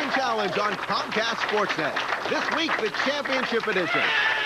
String Challenge on Comcast Sportsnet. This week, the championship edition.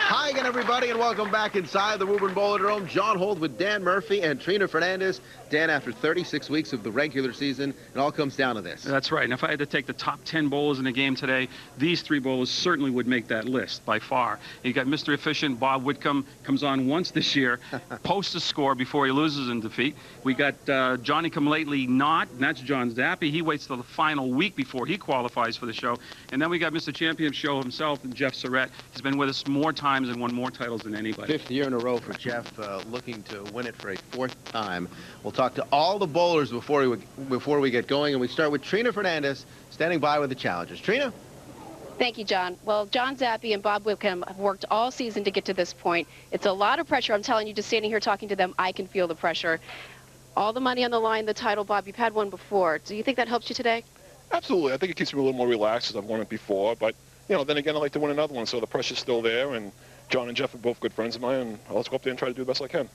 Hi again, everybody, and welcome back inside the Woburn Bowlerdrome. John Holt with Dan Murphy and Trina Fernandez. Dan, after 36 weeks of the regular season, it all comes down to this. That's right. And if I had to take the top 10 bowlers in the game today, these three bowlers certainly would make that list by far. You got Mr. Efficient, Bob Whitcomb, comes on once this year, posts a score before he loses in defeat. We got Johnny Come Lately Not, and that's John Zappi. He waits till the final week before he qualifies for the show. And then we got Mr. Champion Show himself, and Jeff Surratt. He's been with us more times and won more titles than anybody. Fifth year in a row for Jeff, looking to win it for a fourth time. We'll talk to all the bowlers before we get going, and we start with Trina Fernandez standing by with the challengers. Trina? Thank you, John. Well, John Zappi and Bob Whitcomb have worked all season to get to this point. It's a lot of pressure. I'm telling you, just standing here talking to them, I can feel the pressure. All the money on the line, the title, Bob, you've had one before. Do you think that helps you today? Absolutely. I think it keeps me a little more relaxed as I've won it before. But, you know, then again, I like to win another one, so the pressure's still there. And John and Jeff are both good friends of mine, and I'll just go up there and try to do the best I can.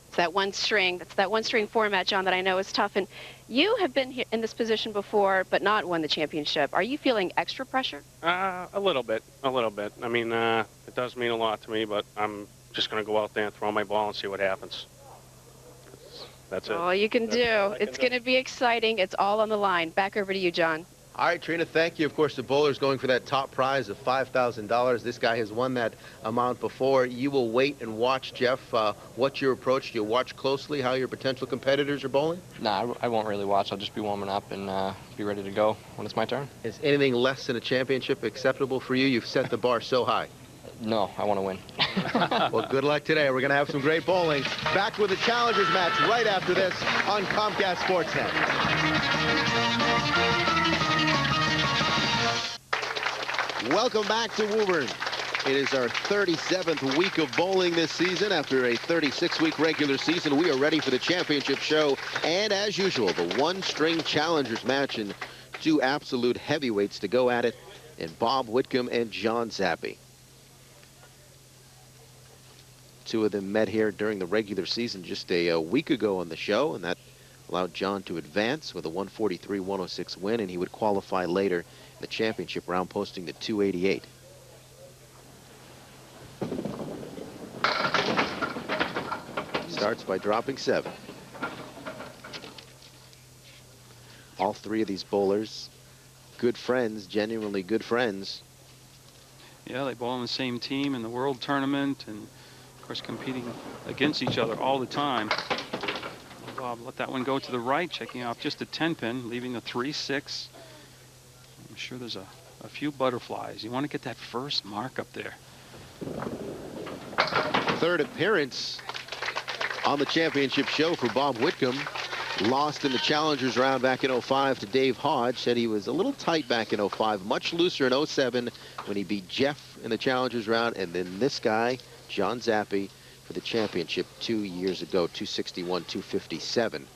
It's that one string. That's that one string format, John, that I know is tough. And you have been here in this position before, but not won the championship. Are you feeling extra pressure? A little bit. A little bit. I mean, it does mean a lot to me, but I'm just going to go out there and throw my ball and see what happens. That's it. All you can do. It's going to be exciting. It's all on the line. Back over to you, John. All right, Trina, thank you. Of course, the bowler's going for that top prize of $5,000. This guy has won that amount before. You will wait and watch, Jeff. What's your approach? Do you watch closely how your potential competitors are bowling? Nah, I won't really watch. I'll just be warming up and be ready to go when it's my turn. Is anything less than a championship acceptable for you? You've set the bar so high. No, I want to win. Well, good luck today. We're going to have some great bowling. Back with the Challengers match right after this on Comcast Sportsnet. Welcome back to Woburn. It is our 37th week of bowling this season. After a 36-week regular season, we are ready for the championship show. And as usual, the one-string Challengers match and two absolute heavyweights to go at it, and Bob Whitcomb and John Zappi. Two of them met here during the regular season just a week ago on the show, and that allowed John to advance with a 143-106 win, and he would qualify later in the championship round, posting to 288. Starts by dropping 7. All three of these bowlers, good friends, genuinely good friends. Yeah, they bowl on the same team in the World Tournament, and of course competing against each other all the time. Bob let that one go to the right, checking off just a 10-pin, leaving the 3-6. I'm sure there's a few butterflies. You want to get that first mark up there. Third appearance on the championship show for Bob Whitcomb. Lost in the Challengers round back in 05 to Dave Hodge. Said he was a little tight back in 05, much looser in 07 when he beat Jeff in the Challengers round, and then this guy, John Zappi, for the championship 2 years ago, 261, 257.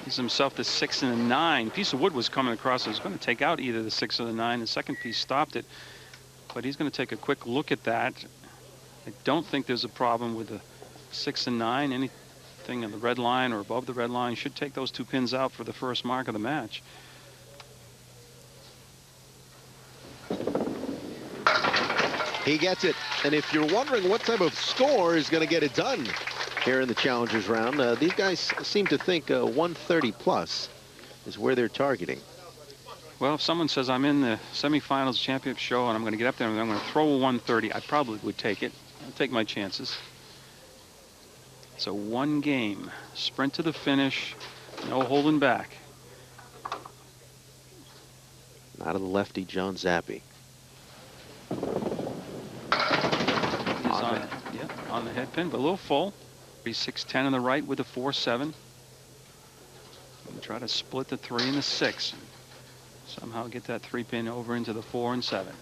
He's himself the 6 and the 9. Piece of wood was coming across. It was going to take out either the 6 or the 9. The second piece stopped it, but he's going to take a quick look at that. I don't think there's a problem with the 6 and 9. Anything on the red line or above the red line should take those 2 pins out for the first mark of the match. He gets it. And if you're wondering what type of score is going to get it done here in the Challengers round, these guys seem to think 130 plus is where they're targeting. Well, if someone says I'm in the semifinals championship show and I'm going to get up there and I'm going to throw a 130, I probably would take it. I'll take my chances. It's a one game sprint to the finish, no holding back. Out of the lefty, John Zappi. On the head pin, but a little full. Be 6-10 on the right with the 4-7. Try to split the 3 and the 6. Somehow get that 3 pin over into the 4 and 7.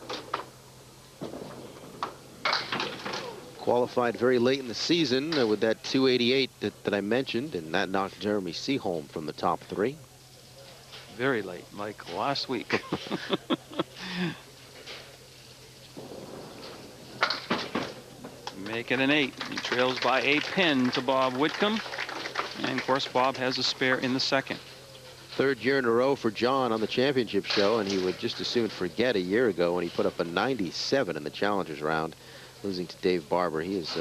Qualified very late in the season with that 288 that I mentioned, and that knocked Jeremy Seaholm from the top 3. Very late, like last week. Make it an 8. He trails by a pin to Bob Whitcomb. And of course, Bob has a spare in the second. Third year in a row for John on the championship show, and he would just as soon forget a year ago when he put up a 97 in the challengers round, losing to Dave Barber. He has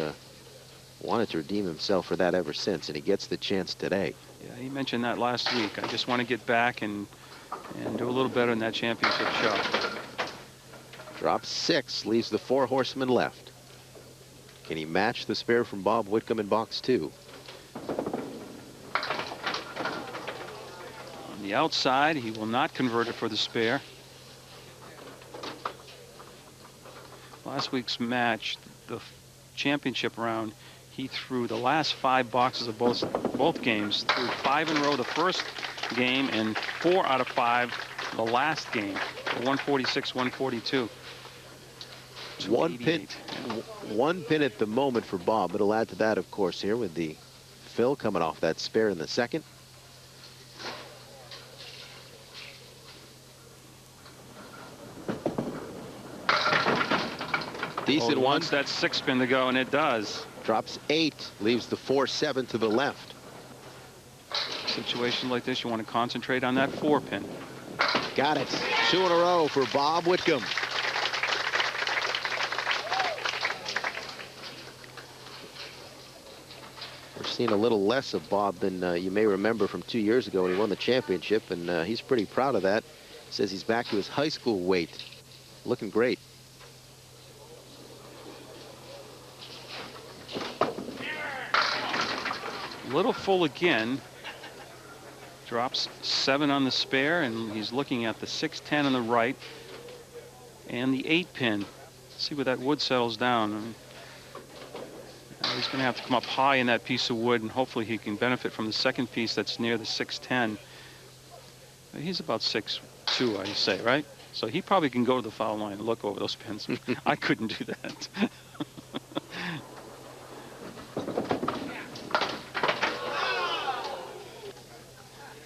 wanted to redeem himself for that ever since, and he gets the chance today. Yeah, he mentioned that last week. I just want to get back and do a little better in that championship show. Drops 6, leaves the 4 horsemen left. Can he match the spare from Bob Whitcomb in box 2? On the outside, he will not convert it for the spare. Last week's match, the championship round, he threw the last 5 boxes of both games, threw 5 in a row the first game and 4 out of 5 the last game. 146, 142. One pin at the moment for Bob, but he'll add to that, of course, here with the fill coming off that spare in the second. Decent one. Wants that 6 pin to go, and it does. Drops 8, leaves the 4-7 to the left. Situation like this, you want to concentrate on that 4 pin. Got it. 2 in a row for Bob Whitcomb. We're seeing a little less of Bob than you may remember from 2 years ago when he won the championship, and he's pretty proud of that. Says he's back to his high school weight. Looking great. Little full again. Drops 7 on the spare, and he's looking at the 6-10 on the right and the 8 pin. See where that wood settles down. He's going to have to come up high in that piece of wood, and hopefully he can benefit from the second piece that's near the 6-10. He's about 6'2", I say, right? So he probably can go to the foul line and look over those pins. I couldn't do that.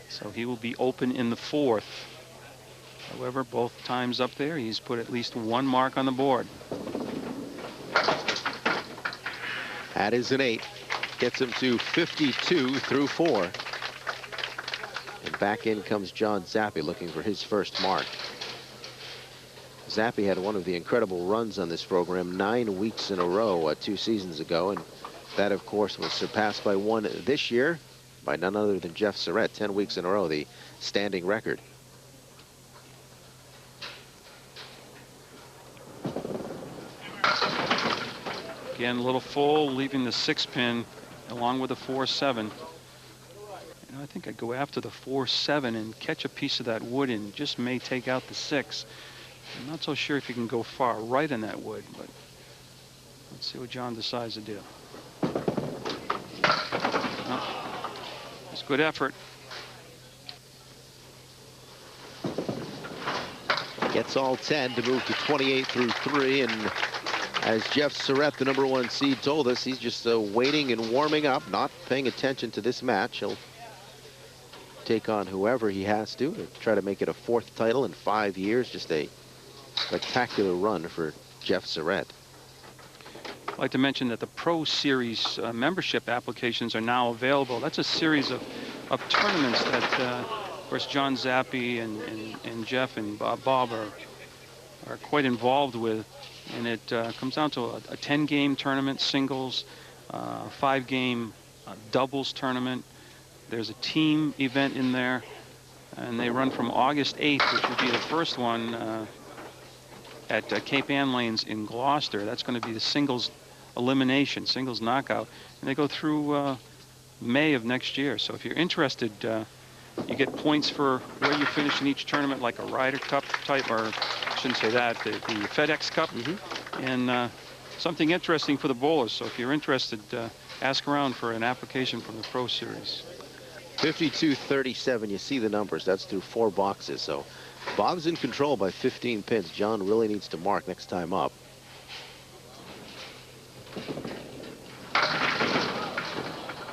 So he will be open in the 4th. However, both times up there, he's put at least 1 mark on the board. That is an 8. Gets him to 52 through 4. And back in comes John Zappi looking for his first mark. Zappi had one of the incredible runs on this program 9 weeks in a row 2 seasons ago, and that of course was surpassed by one this year by none other than Jeff Surratt. 10 weeks in a row, the standing record. Again, a little full, leaving the 6 pin along with the 4-7. I think I'd go after the 4-7 and catch a piece of that wood and just may take out the 6. I'm not so sure if you can go far right in that wood, but let's see what John decides to do. It's good effort. Gets all 10 to move to 28 through 3, and as Jeff Surratt, the #1 seed, told us, he's just waiting and warming up, not paying attention to this match. He'll take on whoever he has to try to make it a 4th title in 5 years. Just a spectacular run for Jeff Surratt. I'd like to mention that the Pro Series membership applications are now available. That's a series of tournaments that, of course, John Zappi and Jeff and Bob are quite involved with. And it comes down to a 10-game tournament, singles, 5-game doubles tournament. There's a team event in there, and they run from August 8th, which would be the first one at Cape Ann Lanes in Gloucester. That's going to be the singles elimination, singles knockout, and they go through May of next year. So if you're interested, you get points for where you finish in each tournament, like a Ryder Cup type, or I shouldn't say that, the FedEx Cup, and something interesting for the bowlers. So if you're interested, ask around for an application from the Pro Series. 52-37, you see the numbers. That's through 4 boxes. So Bob's in control by 15 pins. John really needs to mark next time up.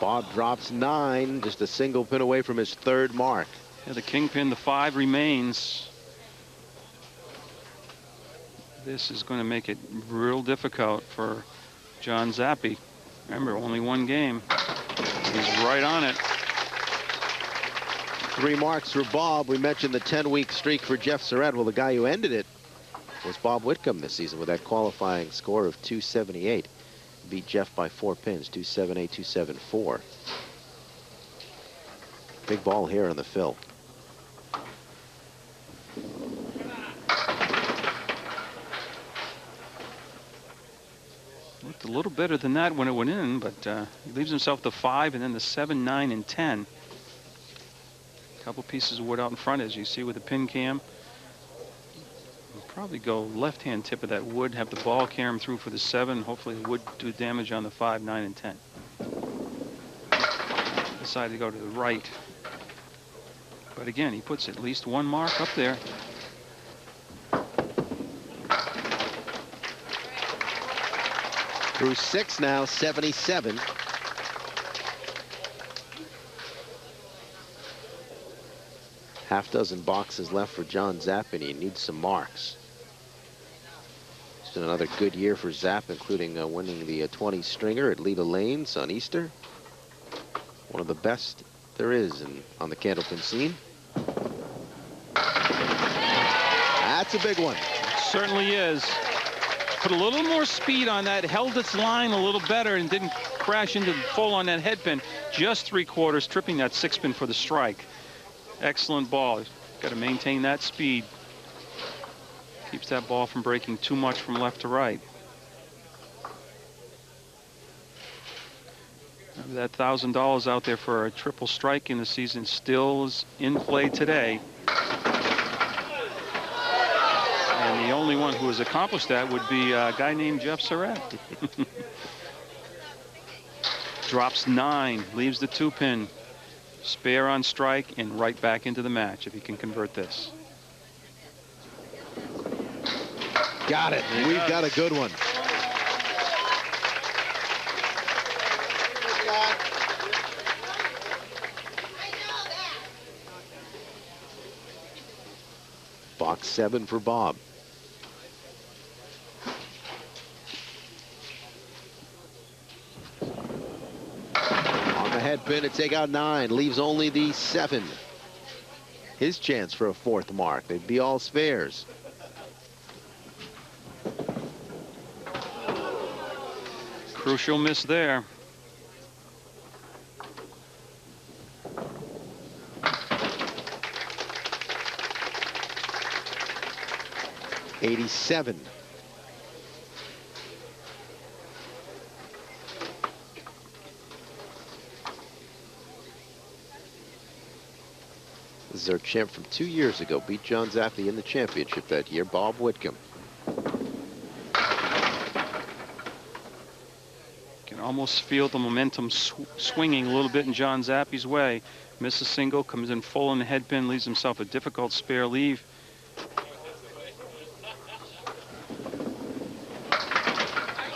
Bob drops 9, just a single pin away from his 3rd mark. Yeah, the kingpin, the 5 remains. This is going to make it real difficult for John Zappi. Remember, only 1 game. He's right on it. 3 marks for Bob. We mentioned the 10-week streak for Jeff Surratt. Well, the guy who ended it was Bob Whitcomb this season with that qualifying score of 278. Beat Jeff by 4 pins, 278, 274. Big ball here on the fill. Looked a little better than that when it went in, but he leaves himself the 5 and then the 7, 9, and 10. A couple pieces of wood out in front, as you see with the pin cam. We'll probably go left-hand tip of that wood, have the ball carry him through for the 7. Hopefully it would do damage on the 5, 9, and 10. Decided to go to the right. But again, he puts at least 1 mark up there. Through 6 now, 77. Half dozen boxes left for John Zappi, and he needs some marks. It's been another good year for Zapp, including winning the 20 stringer at Leda Lanes on Easter. One of the best there is on the Candlepin scene. That's a big one. It certainly is. Put a little more speed on that, held its line a little better, and didn't crash into the full on that head pin. Just 3/4, tripping that 6 pin for the strike. Excellent ball. Got to maintain that speed. Keeps that ball from breaking too much from left to right. That $1,000 out there for a triple strike in the season still is in play today. And the only one who has accomplished that would be a guy named Jeff Surratt. Drops 9, leaves the 2 pin. Spare on strike and right back into the match if he can convert this. Got it. We've got a good one. Box 7 for Bob. On the head pin to take out 9, leaves only the 7. His chance for a 4th mark. They'd be all spares. Crucial miss there. $87. This is our champ from 2 years ago. Beat John Zappi in the championship that year, Bob Whitcomb. Can almost feel the momentum swinging a little bit in John Zappi's way. Misses single, comes in full on the head pin, leaves himself a difficult spare leave.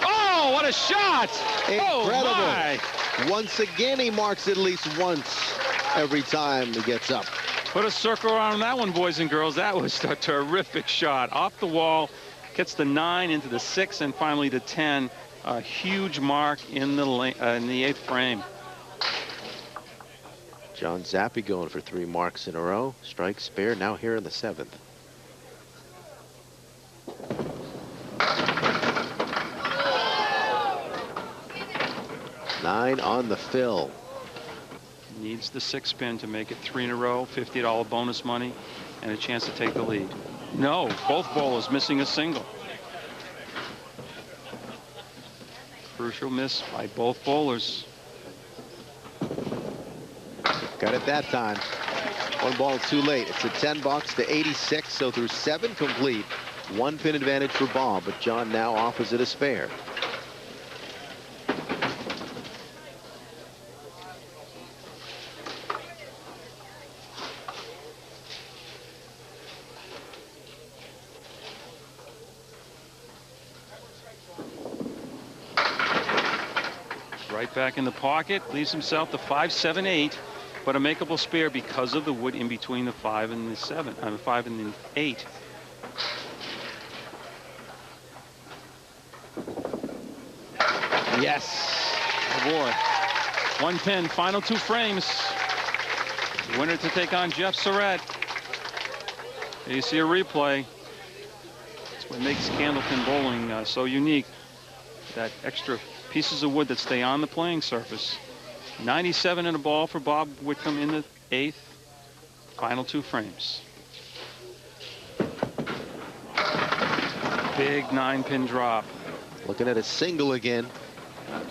Oh, what a shot! Incredible. Oh, my. Once again, he marks at least once every time he gets up. Put a circle around that one, boys and girls. That was a terrific shot. Off the wall, gets the 9 into the 6, and finally the 10. A huge mark in the 8th frame. John Zappi going for 3 marks in a row. Strike, spare, now here in the 7th. Nine on the fill. Needs the 6 pin to make it 3 in a row, $50 bonus money, and a chance to take the lead. No, both bowlers missing a single. Crucial miss by both bowlers. Got it that time. 1 ball too late. It's a 10 box to 86, so through 7 complete. 1 pin advantage for Bob, but John now offers it a spare. Right back in the pocket, leaves himself the 5, 7, 8, but a makeable spare because of the wood in between the 5 and the 7, 5 and the 8. Yes. Oh boy. One pin, final 2 frames. Winner to take on Jeff Surratt. Here you see a replay. That's what makes Candlepin bowling so unique. That extra pieces of wood that stay on the playing surface. 97 in a ball for Bob Whitcomb in the 8th. Final 2 frames. Big 9-pin drop. Looking at a single again.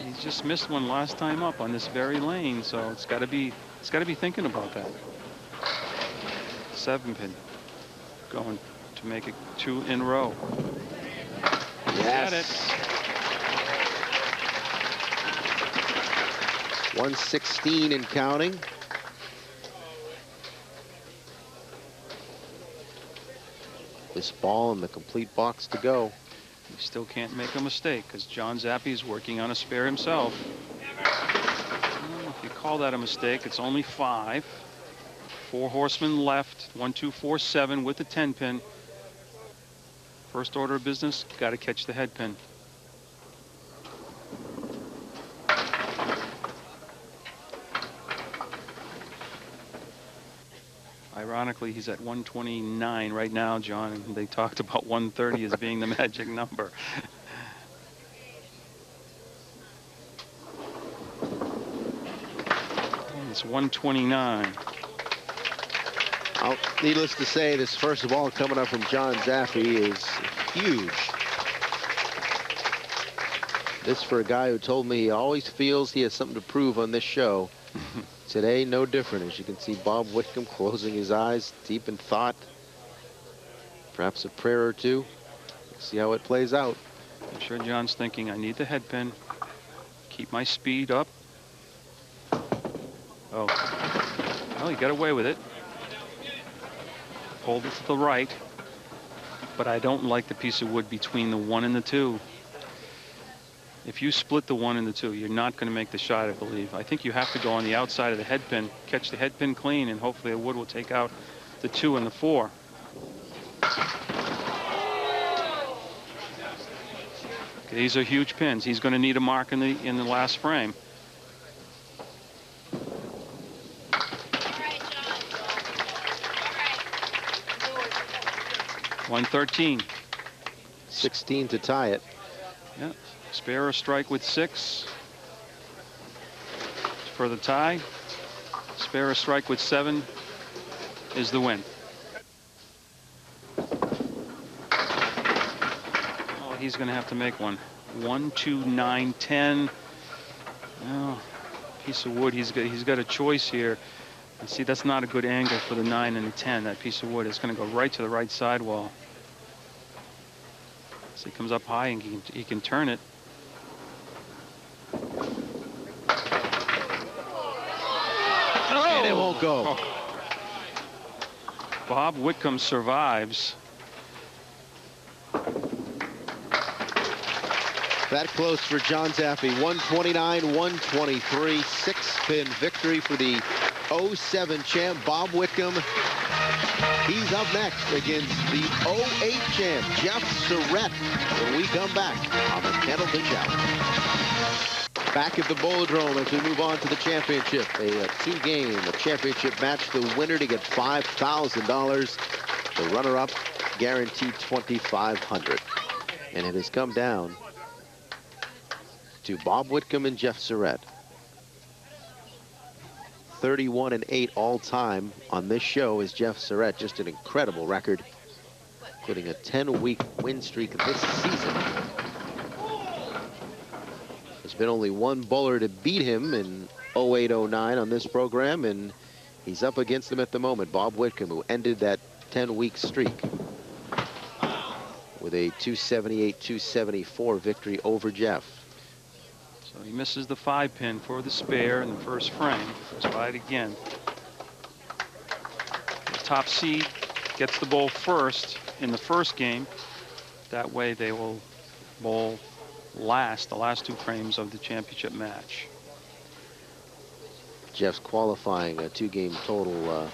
He's just missed one last time up on this very lane, so it's got to be thinking about that. 7-pin going to make it 2 in a row. Yes. Got it. 116 and counting. This ball in the complete box to go. You still can't make a mistake because John Zappi is working on a spare himself. Well, if you call that a mistake, it's only 5. 4 horsemen left. 1, 2, 4, 7 with the 10-pin. First order of business, got to catch the head pin. Ironically, he's at 129 right now, John, and they talked about 130 as being the magic number. It's 129. Needless to say, this first of all coming up from John Zappi is huge. This for a guy who told me he always feels he has something to prove on this show. Today, no different. As you can see, Bob Whitcomb closing his eyes, deep in thought. Perhaps a prayer or two. We'll see how it plays out. I'm sure John's thinking, I need the head pin. Keep my speed up. Oh. Well, he got away with it. Pulled it to the right. But I don't like the piece of wood between the 1 and the 2. If you split the 1 and the 2, you're not going to make the shot, I believe. I think you have to go on the outside of the head pin, catch the head pin clean, and hopefully the wood will take out the 2 and the 4. These are huge pins. He's going to need a mark in the last frame. $113. 16 to tie it. Yeah. Spare or strike with 6 for the tie. Spare or strike with 7 is the win. Oh, he's going to have to make one. 1, 2, 9, 10. Oh, piece of wood. He's got a choice here. And see, that's not a good angle for the 9 and the 10. That piece of wood is going to go right to the right sidewall. So he comes up high and he can turn it. And it won't go. Oh. Bob Whitcomb survives. That close for John Zappi. 129, 123. 6-pin victory for the 07 champ, Bob Whitcomb. He's up next against the 08 champ, Jeff Surratt, when we come back on the Candlepin Challenge. Back at the Bowlodrome as we move on to the championship. A 2-game championship match. The winner to get $5,000. The runner-up guaranteed $2,500. And it has come down to Bob Whitcomb and Jeff Surratt. 31 and 8 all time on this show is Jeff Surratt. Just an incredible record, including a 10-week win streak this season. There's been only one bowler to beat him in 08-09 on this program, and he's up against him at the moment, Bob Whitcomb, who ended that 10-week streak with a 278-274 victory over Jeff. So he misses the 5-pin for the spare in the first frame. Try it again. The top seed gets the bowl first in the first game. That way they will bowl the last 2 frames of the championship match. Jeff's qualifying a 2-game total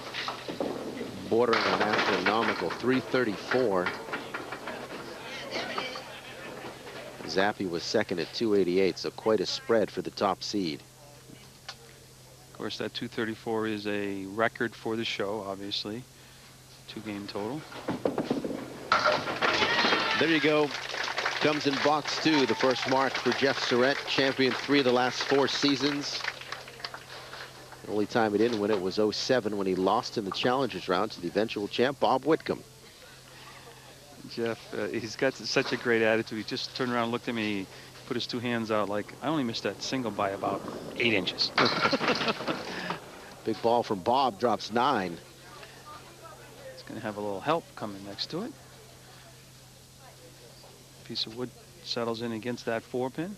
bordering on astronomical 334. Zappi was second at 288, so quite a spread for the top seed. Of course, that 234 is a record for the show, obviously. 2-game total. There you go. Comes in box 2, the first mark for Jeff Surratt, champion 3 of the last 4 seasons. The only time he didn't win it was 07 when he lost in the Challengers round to the eventual champ, Bob Whitcomb. Jeff, he's got such a great attitude. He just turned around and looked at me, put his 2 hands out like, I only missed that single by about 8 inches. Big ball from Bob, drops 9. It's going to have a little help coming next to it. Piece of wood settles in against that 4-pin.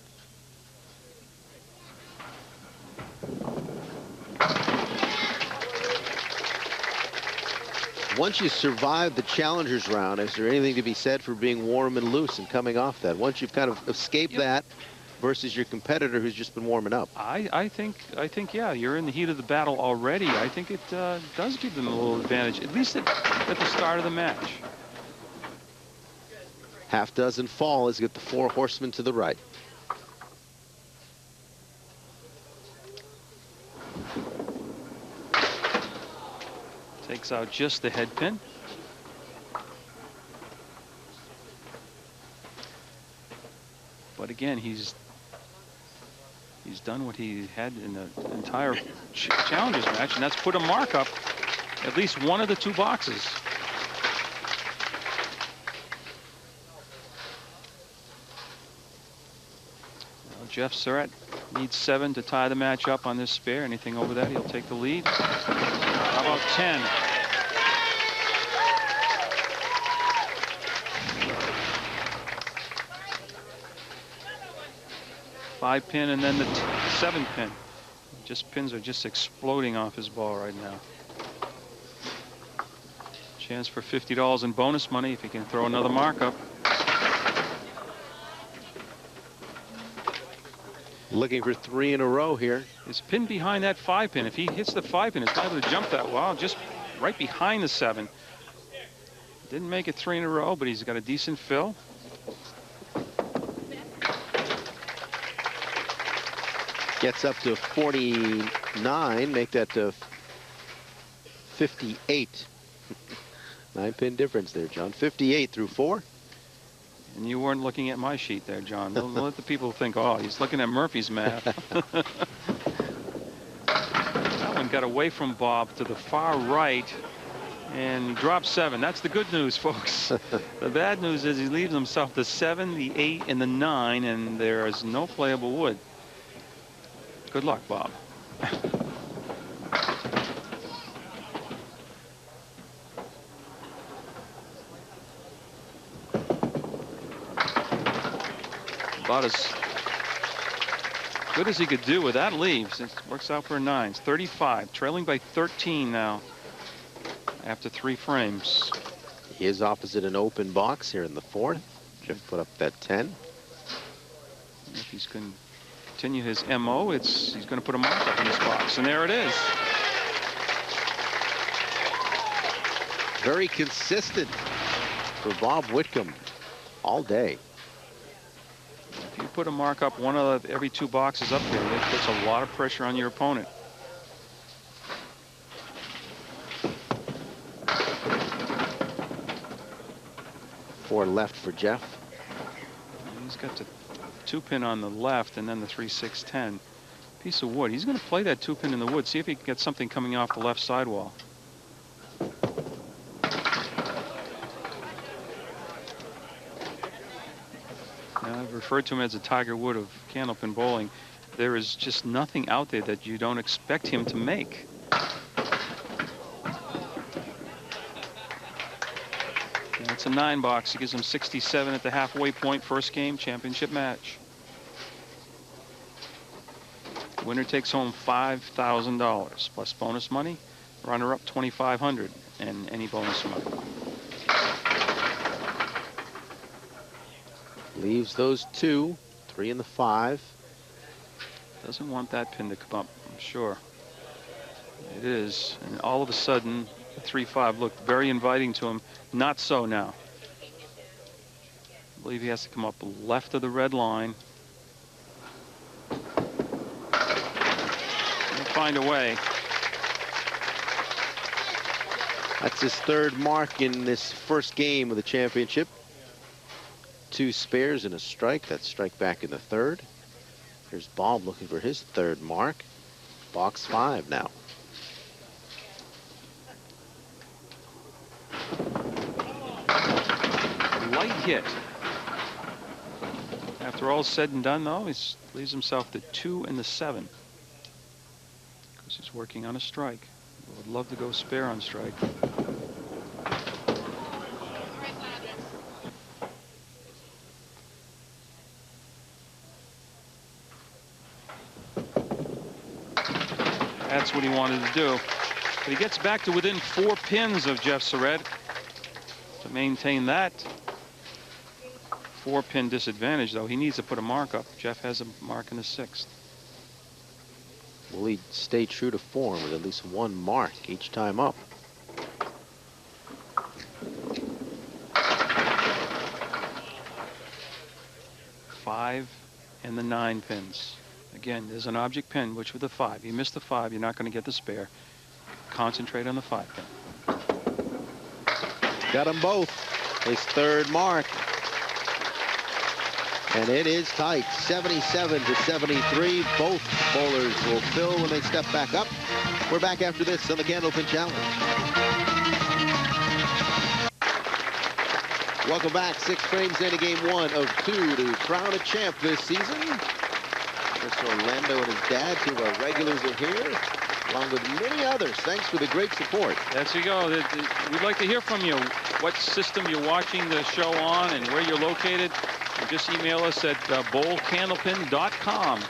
Once you survive the Challengers round, is there anything to be said for being warm and loose and coming off that? Once you've kind of escaped that versus your competitor who's just been warming up. I think, yeah, you're in the heat of the battle already. I think it does give them a little advantage, at least at the start of the match. Half dozen fall as you get the 4 horsemen to the right. Takes out just the head pin. But again, he's done what he had in the entire Challengers match, and that's put a mark up at least one of the 2 boxes. Jeff Surratt needs 7 to tie the match up on this spare. Anything over that, he'll take the lead. How about 10? Five pin and then the 7-pin. Pins are just exploding off his ball right now. Chance for $50 in bonus money if he can throw another mark up. Looking for 3 in a row here. His pin behind that 5-pin. If he hits the 5-pin, it's not able to jump that well. Just right behind the 7. Didn't make it 3 in a row, but he's got a decent fill. Gets up to 49. Make that to 58. 9-pin difference there, John. 58 through 4. And you weren't looking at my sheet there, John. Don't let the people think, oh, he's looking at Murphy's math. That one got away from Bob to the far right and dropped 7. That's the good news, folks. The bad news is he leaves himself the 7, the 8, and the 9, and there is no playable wood. Good luck, Bob. About as good as he could do with that leaves. It works out for 9s. 35, trailing by 13 now after 3 frames. He is opposite an open box here in the 4th. Jeff put up that 10. If he's going to continue his MO, he's going to put a mark up in this box, and there it is. Very consistent for Bob Whitcomb all day. If you put a mark up one of every 2 boxes up there, it puts a lot of pressure on your opponent. Four left for Jeff. He's got the 2-pin on the left and then the 3, 6, 10. Piece of wood. He's going to play that 2-pin in the wood. See if he can get something coming off the left sidewall. I've referred to him as a Tiger Wood of Candlepin bowling. There is just nothing out there that you don't expect him to make. It's a 9 box. He gives him 67 at the halfway point. First game, championship match. Winner takes home $5,000 plus bonus money. Runner up $2,500 and any bonus money. Leaves those 2, 3 in the 5. Doesn't want that pin to come up, I'm sure. It is, and all of a sudden, the 3-5 looked very inviting to him. Not so now. I believe he has to come up left of the red line. find a way. That's his third mark in this first game of the championship. 2 spares and a strike. That's strike back in the third. Here's Bob looking for his third mark. Box 5 now. Light hit. After all said and done, though, he leaves himself the 2 and the 7. Because he's working on a strike. Would love to go spare on strike. That's what he wanted to do. But he gets back to within 4 pins of Jeff Surratt. To maintain that 4-pin disadvantage, though, he needs to put a mark up. Jeff has a mark in the 6th. Will he stay true to form with at least 1 mark each time up? Five and the 9 pins. Again, there's an object pin, which with the 5. You miss the 5, you're not going to get the spare. Concentrate on the 5 pin. Got them both. His third mark. And it is tight, 77 to 73. Both bowlers will fill when they step back up. We're back after this on the Candlepin Challenge. Welcome back. 6 frames into game 1 of 2 to crown a champ this season. Mr. Orlando and his dad, 2 of our regulars are here, along with many others. Thanks for the great support. There you go. We'd like to hear from you. What system you're watching the show on and where you're located. Just email us at bowlcandlepin.com,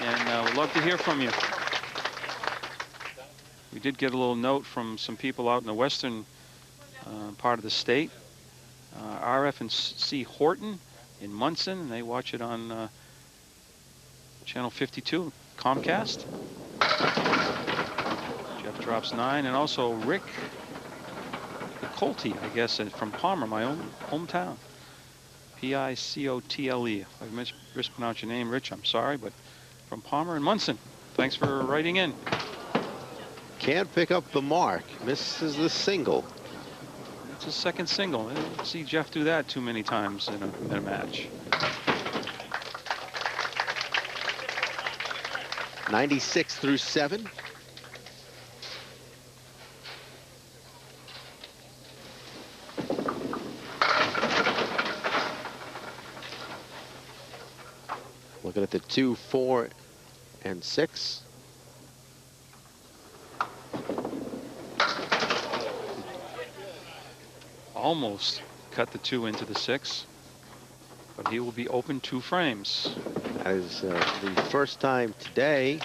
and we'd love to hear from you. We did get a little note from some people out in the western part of the state. RF&C Horton in Munson, and they watch it on channel 52, Comcast. Jeff drops 9, and also Rick Colte, I guess, from Palmer, my own hometown. Picotle. If I mispronounced your name, Rich, I'm sorry, but from Palmer and Munson. Thanks for writing in. Can't pick up the mark. Misses the single. It's his second single. I don't see Jeff do that too many times in a match. 96 through 7. Looking at the 2, 4, and 6. Almost cut the 2 into the 6, but he will be open 2 frames. That is the first time today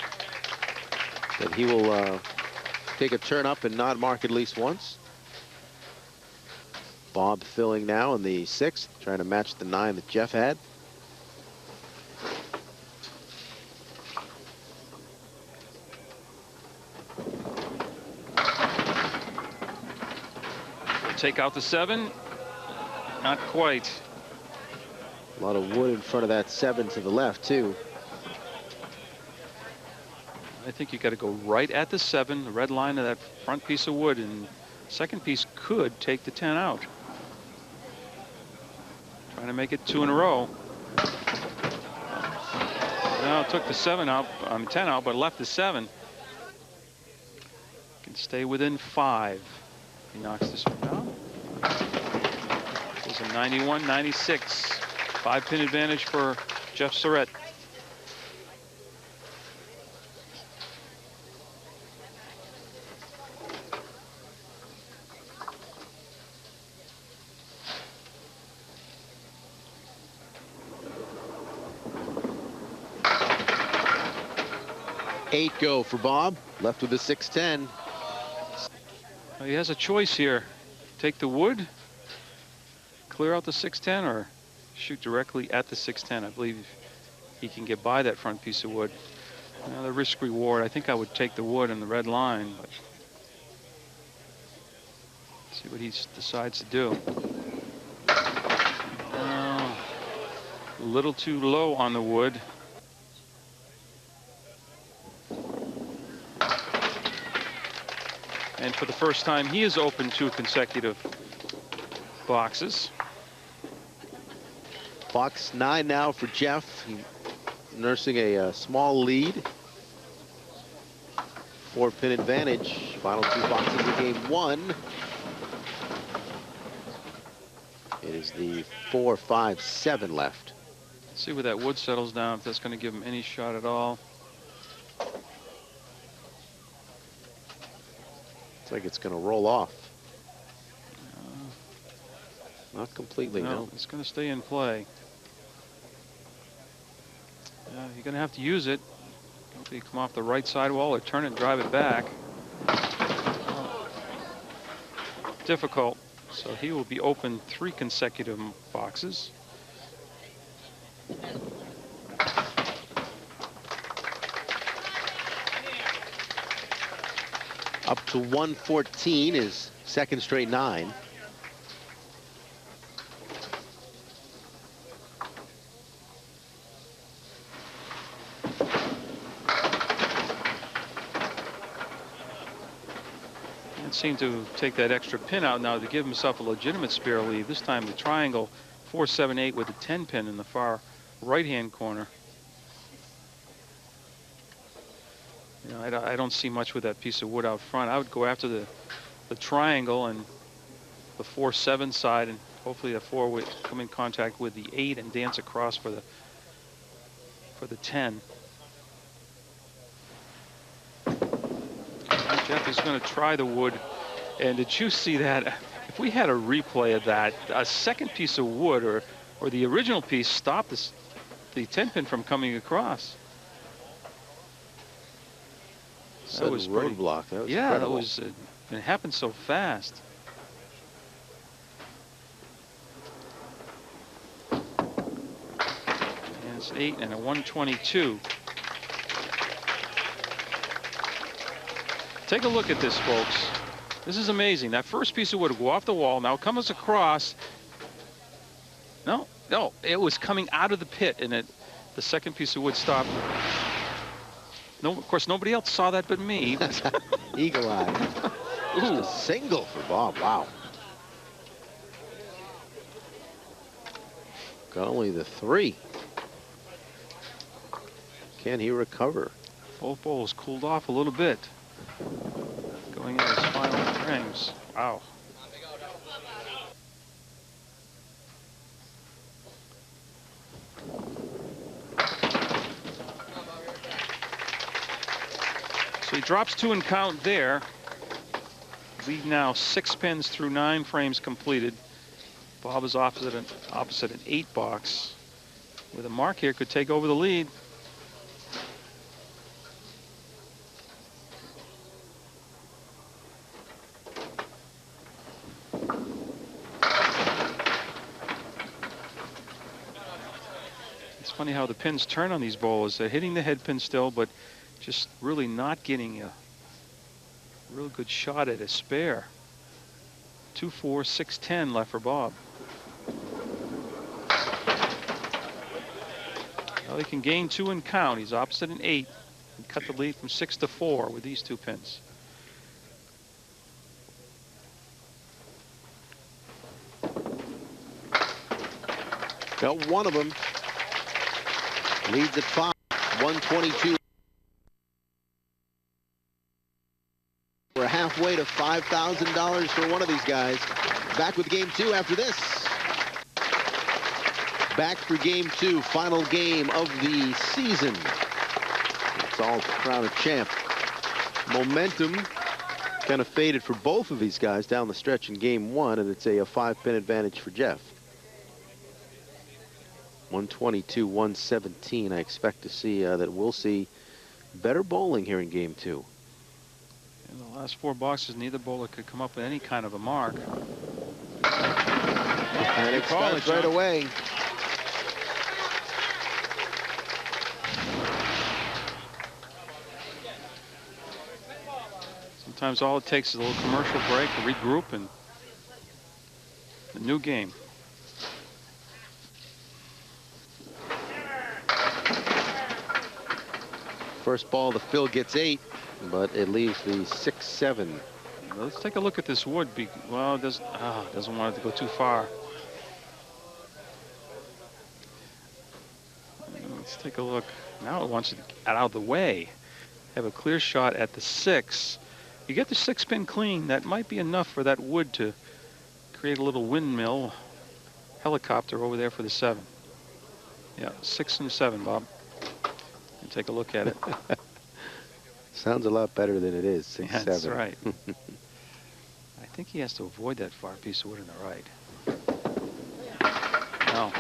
that he will take a turn up and not mark at least once. Bob filling now in the 6th, trying to match the 9 that Jeff had. Take out the 7. Not quite. A lot of wood in front of that 7 to the left, too. I think you got to go right at the 7, the red line of that front piece of wood, and second piece could take the 10 out. Trying to make it 2 in a row. Now it took the 7 out, 10 out, but left the 7. Can stay within 5. He knocks this one down. This is a 91-96. 5-pin advantage for Jeff Surratt. Eight go for Bob. Left with the 6-10. He has a choice here. Take the wood, clear out the 6-10, or shoot directly at the 6-10. I believe he can get by that front piece of wood. Now the risk reward, I think I would take the wood and the red line, but see what he decides to do. A little too low on the wood. And for the first time, he has opened 2 consecutive boxes. Box 9 now for Jeff. Nursing a small lead. 4-pin advantage. Final 2 boxes of game 1. It is the 4, 5, 7 left. See where that wood settles down, if that's going to give him any shot at all. It's like it's going to roll off. Not completely, no. It's going to stay in play. You're going to have to use it. If you come off the right sidewall or turn it and drive it back. Difficult. So he will be open 3 consecutive boxes. Up to 114 is second straight 9. Seemed to take that extra pin out now to give himself a legitimate spare lead. This time the triangle 4, 7, 8 with a 10 pin in the far right-hand corner. You know, I don't see much with that piece of wood out front. I would go after the triangle and the 4, 7 side, and hopefully the 4 would come in contact with the 8 and dance across for the 10. Jeff is going to try the wood. And did you see that? If we had a replay of that, a second piece of wood or the original piece stopped the 10 pin from coming across. That was roadblock. That was incredible. That was. It happened so fast. And it's 8 and a 122. Take a look at this, folks. This is amazing. That first piece of wood will go off the wall. Now it comes across. No, it was coming out of the pit, and the second piece of wood stopped. No, of course, nobody else saw that but me. Eagle eye. Just a single for Bob. Wow. Got only the 3. Can he recover? Both bowls cooled off a little bit. Going into his final frames. Wow. So he drops 2 and count there. Lead now 6 pins through 9 frames completed. Bob is opposite an 8 box. With a mark here, could take over the lead. Funny how the pins turn on these bowlers. They're hitting the head pin still, but just really not getting a real good shot at a spare. 2, 4, 6, 10 left for Bob. Well, he can gain 2 and count. He's opposite an 8 and cut the lead from 6 to 4 with these 2 pins. Got one of them. Leads at 5, 122. We're halfway to $5,000 for one of these guys. Back with game 2 after this. Back for game 2, final game of the season. It's all to crown a champ. Momentum kind of faded for both of these guys down the stretch in game 1, and it's a 5-pin advantage for Jeff. 122, 117. I expect to see that we'll see better bowling here in game 2. In the last 4 boxes, neither bowler could come up with any kind of a mark. And it starts right away. Sometimes all it takes is a little commercial break to regroup and a new game. First ball, the Phil gets 8, but it leaves the 6-7 Let's take a look at this wood. Well, it doesn't want it to go too far. Let's take a look. Now it wants to get out of the way. Have a clear shot at the 6. You get the 6-pin clean. That might be enough for that wood to create a little windmill helicopter over there for the 7. Yeah, 6 and 7, Bob. And take a look at it. Sounds a lot better than it is. 6, 7. That's right. I think he has to avoid that far piece of wood on the right. No.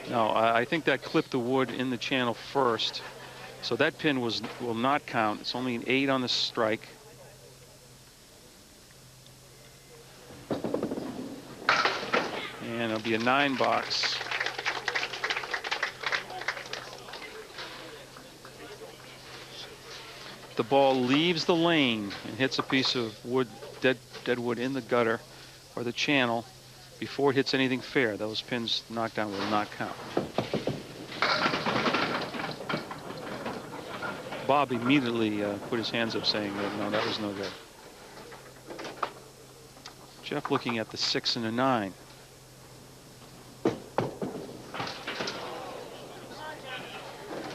No, I think that clipped the wood in the channel first. So that pin will not count. It's only an 8 on the strike. And it'll be a 9 box. The ball leaves the lane and hits a piece of wood, dead wood in the gutter or the channel before it hits anything fair. Those pins knocked down will not count. Bob immediately put his hands up saying that no, that was no good. Jeff looking at the 6 and a 9.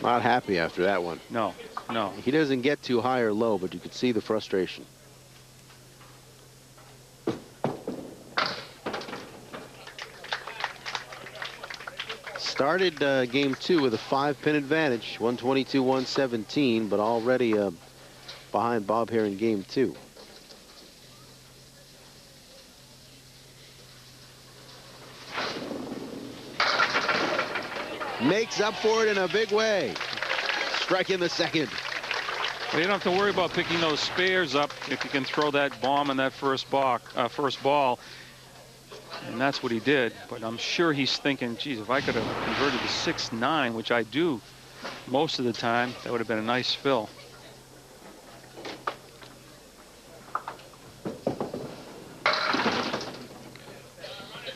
Not happy after that one. No, no. He doesn't get too high or low, but you could see the frustration. Started game 2 with a 5-pin advantage, 122-117, but already behind Bob here in game 2. Makes up for it in a big way. Striking the 2nd. Well, you don't have to worry about picking those spares up if you can throw that bomb in that first ball. And that's what he did. But I'm sure he's thinking, geez, if I could have converted the 6-9, which I do most of the time, that would have been a nice fill.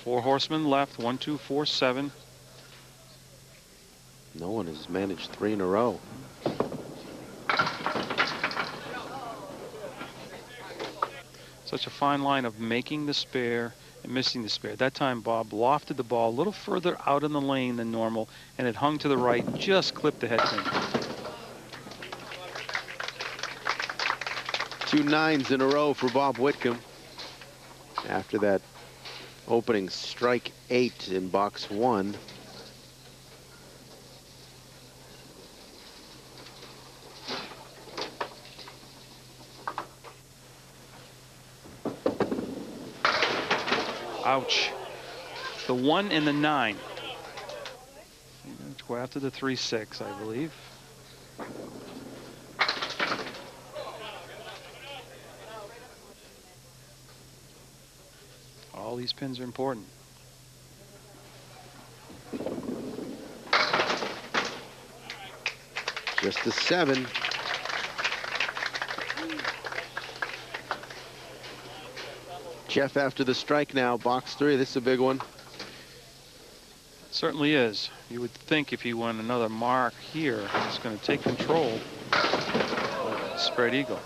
Four horsemen left, 1, 2, 4, 7. No one has managed 3 in a row. Such a fine line of making the spare and missing the spare. That time Bob lofted the ball a little further out in the lane than normal, and it hung to the right, just clipped the head pin. 2 9s in a row for Bob Whitcomb. After that opening strike 8 in box 1. Ouch. The 1 and the 9. Go after the 3-6, I believe. All these pins are important. Just a 7. Jeff after the strike now, box 3. This is a big one. Certainly is. You would think if he won another mark here, he's going to take control of spread eagle.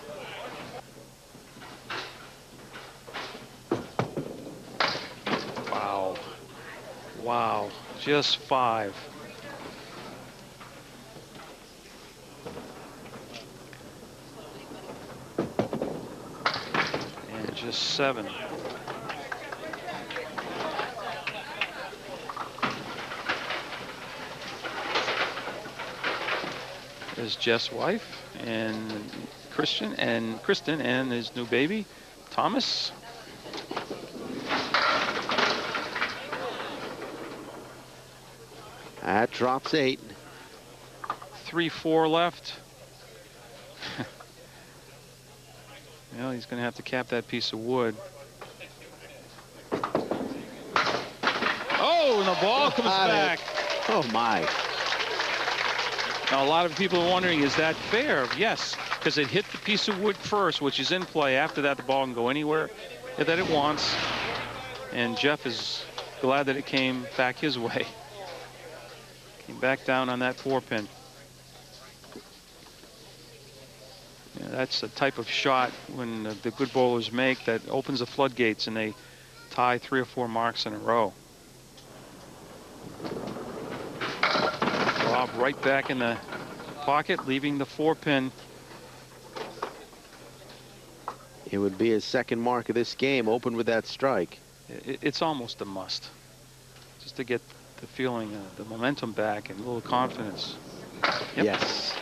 Wow. Wow. Just 5. And just 7. Is Jeff's wife and Kristen and his new baby Thomas. That drops 8. 3-4 left. Well, he's going to have to cap that piece of wood. Oh, and the ball comes back. Oh my. Now, a lot of people are wondering, is that fair? Yes, because it hit the piece of wood first, which is in play. After that, the ball can go anywhere that it wants. And Jeff is glad that it came back his way. Came back down on that 4-pin. Yeah, That's the type of shot when the good bowlers make that opens the floodgates and they tie 3 or 4 marks in a row. Bob right back in the pocket, leaving the 4-pin. It would be his second mark of this game, opened with that strike. It's almost a must, just to get the feeling, the momentum back and a little confidence. Yep. Yes.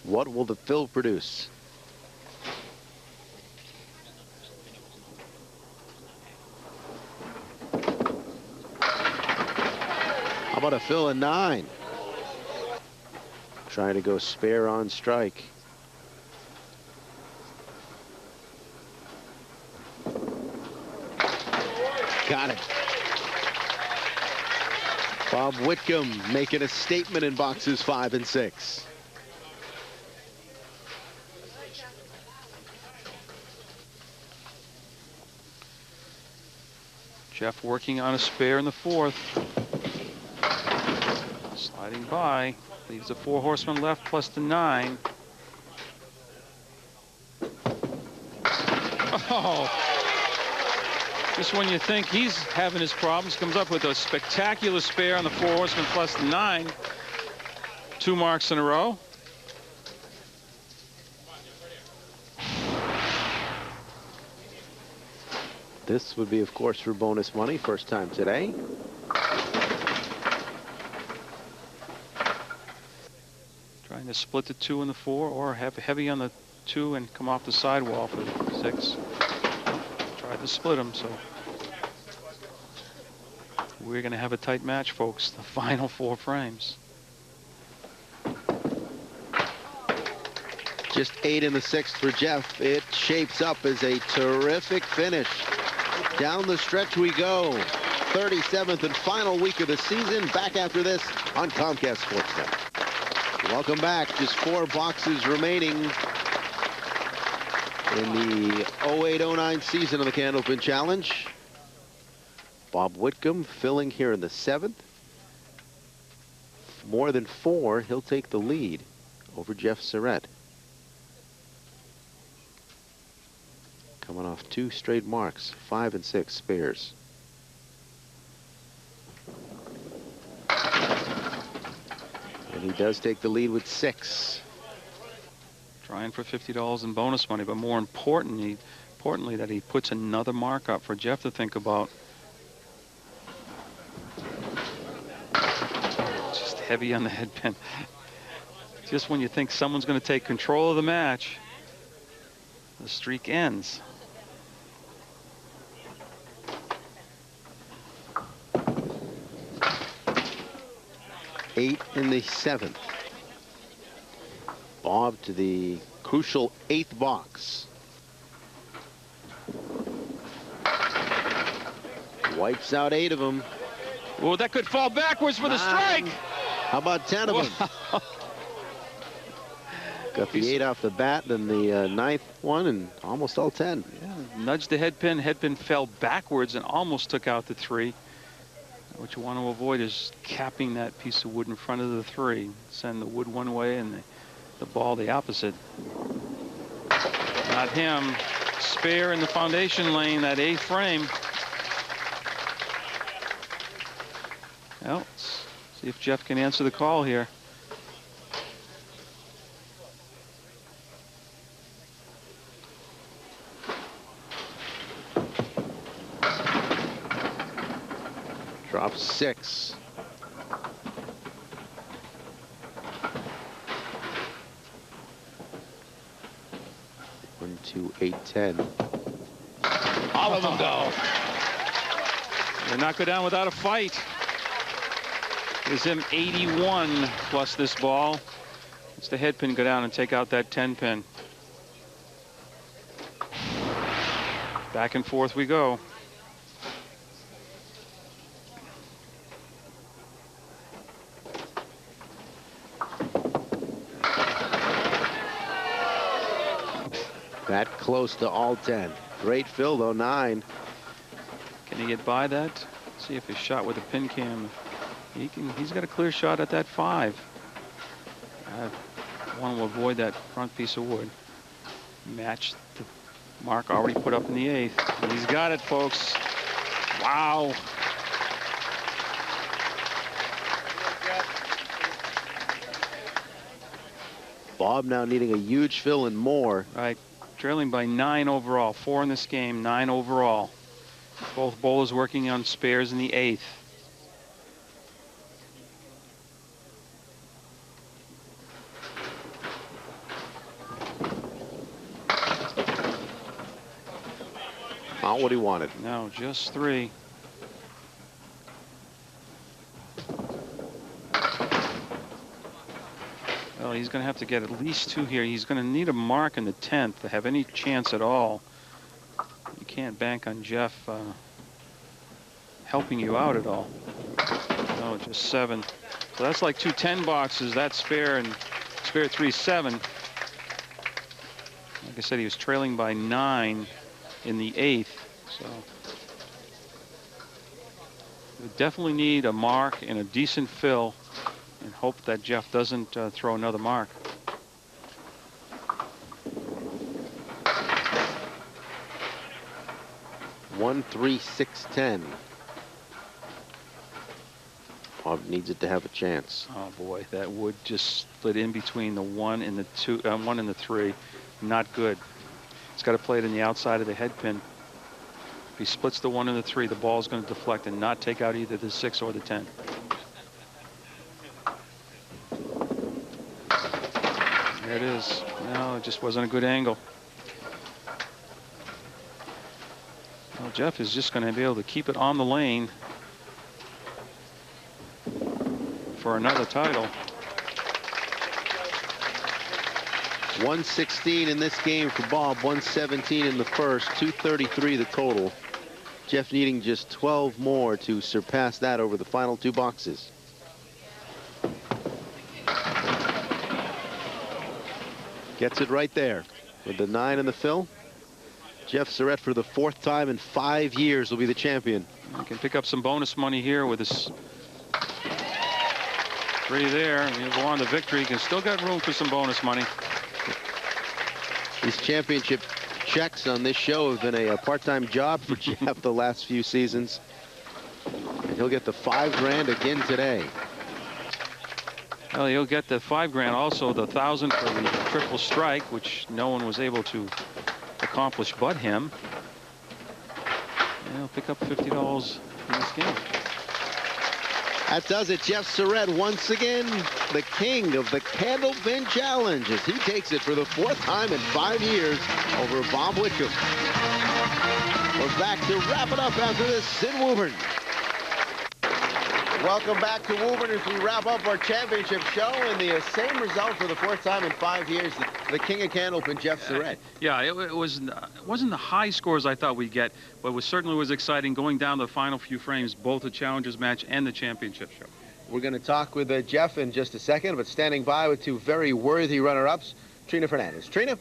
What will the fill produce? How about a fill of 9? Trying to go spare on strike. Got it. Bob Whitcomb making a statement in boxes 5 and 6. Jeff working on a spare in the 4th. Sliding by. Leaves a 4 horsemen left plus the 9. Oh. Just when you think he's having his problems, comes up with a spectacular spare on the 4 horsemen plus the 9. 2 marks in a row. This would be, of course, for bonus money. First time today. Trying to split the 2 and the 4, or have heavy on the 2 and come off the sidewall for the 6. Tried to split them, so we're going to have a tight match, folks. The final 4 frames. Just 8 in the 6th for Jeff. It shapes up as a terrific finish. Down the stretch we go. 37th and final week of the season. Back after this on Comcast Sportsnet. Welcome back. Just 4 boxes remaining in the 08-09 season of the Candlepin Challenge. Bob Whitcomb filling here in the 7th. More than 4, he'll take the lead over Jeff Surratt. Coming off 2 straight marks, 5 and 6 spares. And he does take the lead with 6. Trying for $50 in bonus money, but more importantly that he puts another mark up for Jeff to think about. Just heavy on the headpin. Just when you think someone's going to take control of the match, the streak ends. Eight in the 7th. Bob to the crucial 8th box. Wipes out 8 of them. Well, that could fall backwards for the strike. How about 10 of them? Got the 8 off the bat, then the 9th one, and almost all 10. Yeah, nudged the headpin. Headpin fell backwards and almost took out the 3. What you want to avoid is capping that piece of wood in front of the 3. Send the wood one way and the ball the opposite. Not him. Spare in the foundation lane, that 8th frame. Well, let's see if Jeff can answer the call here. Drops 6. One, 2, 8, 10. All of them go. They not go down without a fight. Gives him 81 plus this ball. It's the head pin go down and take out that 10 pin. Back and forth we go. That close to all 10. Great fill, though, 9. Can he get by that? See if his shot with the pin cam. He's got a clear shot at that 5. I want to avoid that front piece of wood. Match the mark already put up in the 8th. And he's got it, folks. Wow. Bob now needing a huge fill and more. Right. Trailing by 9 overall. 4 in this game, 9 overall. Both bowlers working on spares in the 8th. Not what he wanted. No, just 3. Well, he's going to have to get at least 2 here. He's going to need a mark in the 10th to have any chance at all. You can't bank on Jeff helping you out at all. No, just 7. So that's like 2 10 boxes. That's spare, and spare 3 7. Like I said, he was trailing by 9 in the 8th. So we definitely need a mark and a decent fill, and hope that Jeff doesn't throw another mark. One, 3, 6, 10. Bob needs it to have a chance. Oh boy, that wood just split in between the 1 and the 2, 1 and the 3. Not good. He's got to play it in the outside of the head pin. If he splits the 1 and the 3, the ball is going to deflect and not take out either the 6 or the 10. There it is. No, it just wasn't a good angle. Well, Jeff is just going to be able to keep it on the lane for another title. 116 in this game for Bob, 117 in the first, 233 the total. Jeff needing just 12 more to surpass that over the final 2 boxes. Gets it right there with the 9 in the fill. Jeff Surratt, for the 4th time in 5 years, will be the champion. You can pick up some bonus money here with this 3 there, and you'll go on to victory. You can still got room for some bonus money. These championship checks on this show have been a part-time job for Jeff the last few seasons. And he'll get the 5 grand again today. Well, he'll get the 5 grand, also the 1,000 for the triple strike, which no one was able to accomplish but him. And he'll pick up $50 in this game. That does it. Jeff Surratt, once again, the king of the Candlepin Challenge, as he takes it for the 4th time in 5 years over Bob Whitcomb. We're back to wrap it up after this in Woburn. Welcome back to Woburn as we wrap up our championship show, and the same result for the 4th time in 5 years, the king of Candlepin, Jeff Surratt. Yeah, it wasn't the high scores I thought we'd get, but it certainly was exciting going down the final few frames, both the challengers match and the championship show. We're going to talk with Jeff in just a second, but standing by with 2 very worthy runner-ups, Trina Fernandez. Trina?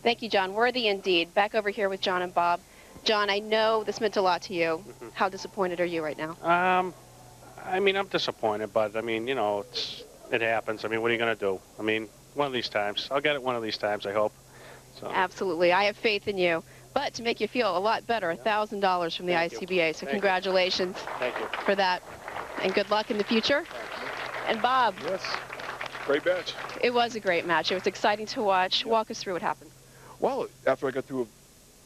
Thank you, John. Worthy indeed. Back over here with John and Bob. John, I know this meant a lot to you. How disappointed are you right now? I mean, I'm disappointed, but I mean, you know, it happens. I mean, what are you going to do? I mean, one of these times. I'll get it one of these times, I hope. So. Absolutely. I have faith in you. But to make you feel a lot better, $1,000 from the ICBA. So congratulations for that. And good luck in the future. And Bob. Yes. Great match. It was a great match. It was exciting to watch. Walk us through what happened. Well, after I got through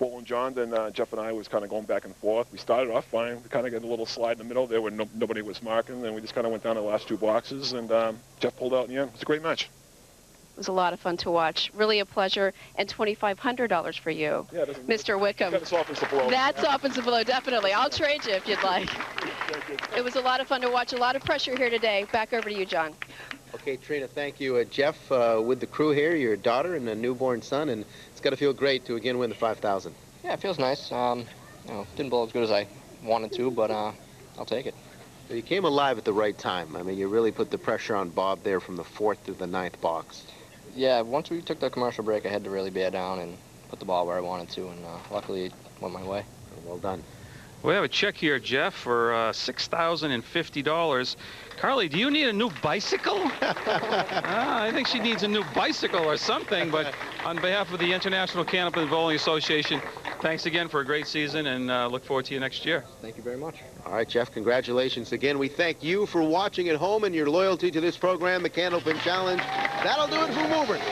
bowling John, then Jeff and I was kind of going back and forth. We started off fine. We kind of got a little slide in the middle there where nobody was marking. Then we just kind of went down the last 2 boxes, and Jeff pulled out in the end. It was a great match. It was a lot of fun to watch. Really a pleasure. And $2,500 for you, yeah, Mr. Wickham. That softens the blow. That softens the blow, definitely. I'll trade you if you'd like. It was a lot of fun to watch. A lot of pressure here today. Back over to you, John. Okay, Trina, thank you. Jeff, with the crew here, your daughter and a newborn son, and it's got to feel great to again win the $5,000. Yeah, it feels nice. You know, didn't bowl as good as I wanted to, but I'll take it. You came alive at the right time. I mean, you really put the pressure on Bob there from the 4th to the 9th box. Yeah, once we took the commercial break, I had to really bear down and put the ball where I wanted to, and luckily it went my way. Well done. We have a check here, Jeff, for $6,050. Carly, do you need a new bicycle? I think she needs a new bicycle or something, but on behalf of the International Candlepin Bowling Association, thanks again for a great season, and look forward to you next year. Thank you very much. All right, Jeff, congratulations again. We thank you for watching at home and your loyalty to this program, the Candlepin Challenge. That'll do it for Woburn.